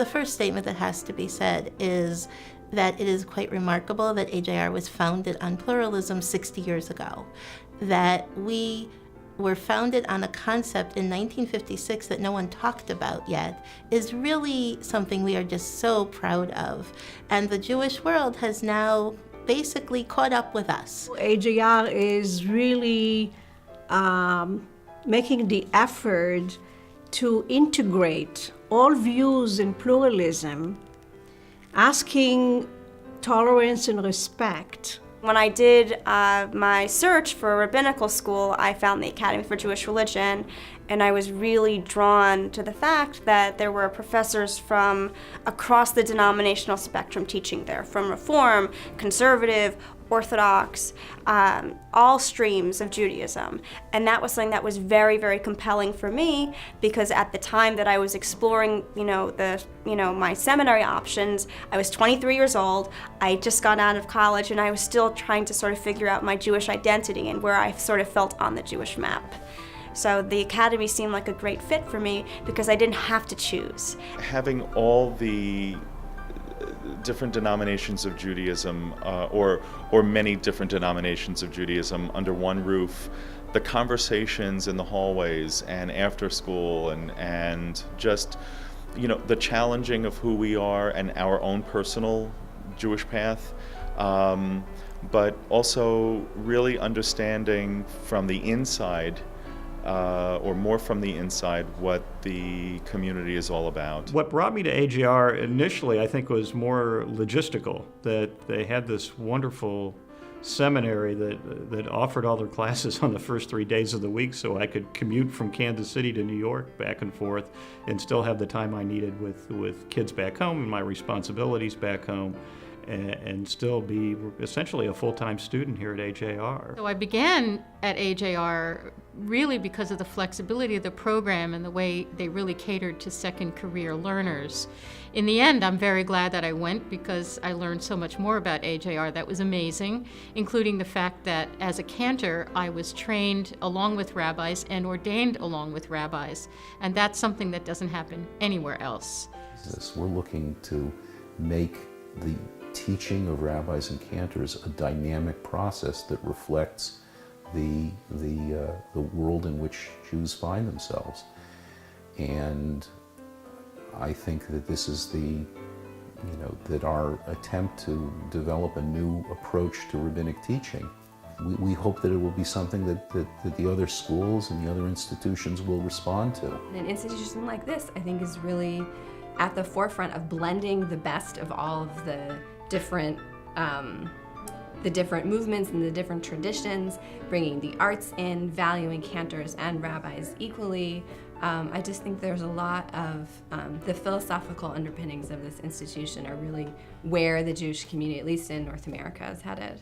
The first statement that has to be said is that it is quite remarkable that AJR was founded on pluralism 60 years ago, that we were founded on a concept in 1956 that no one talked about yet is really something we are just so proud of. And the Jewish world has now basically caught up with us. AJR is really making the effort to integrate all views in pluralism, asking tolerance and respect. When I did my search for a rabbinical school, I found the Academy for Jewish Religion, and I was really drawn to the fact that there were professors from across the denominational spectrum teaching there, from Reform, Conservative, Orthodox, all streams of Judaism. And that was something that was very, very compelling for me, because at the time that I was exploring, my seminary options, I was 23 years old. I had just got out of college, and I was still trying to sort of figure out my Jewish identity and where I sort of felt on the Jewish map. So the Academy seemed like a great fit for me because I didn't have to choose. Having all the different denominations of Judaism, or many different denominations of Judaism under one roof, the conversations in the hallways and after school, and just, the challenging of who we are and our own personal Jewish path, but also really understanding from the inside, or more from the inside, what the community is all about. What brought me to AJR initially, I think, was more logistical, that they had this wonderful seminary that offered all their classes on the first 3 days of the week, so I could commute from Kansas City to New York back and forth and still have the time I needed with kids back home and my responsibilities back home, and still be essentially a full-time student here at AJR. So I began at AJR really because of the flexibility of the program and the way they really catered to second career learners. In the end, I'm very glad that I went because I learned so much more about AJR that was amazing, including the fact that as a cantor, I was trained along with rabbis and ordained along with rabbis, and that's something that doesn't happen anywhere else. We're looking to make the teaching of rabbis and cantors a dynamic process that reflects the world in which Jews find themselves. And I think that this is that our attempt to develop a new approach to rabbinic teaching, we hope that it will be something that the other schools and the other institutions will respond to. An institution like this, I think, is really at the forefront of blending the best of all of the different movements and the different traditions, bringing the arts in, valuing cantors and rabbis equally. I just think there's a lot of the philosophical underpinnings of this institution are really where the Jewish community, at least in North America, is headed.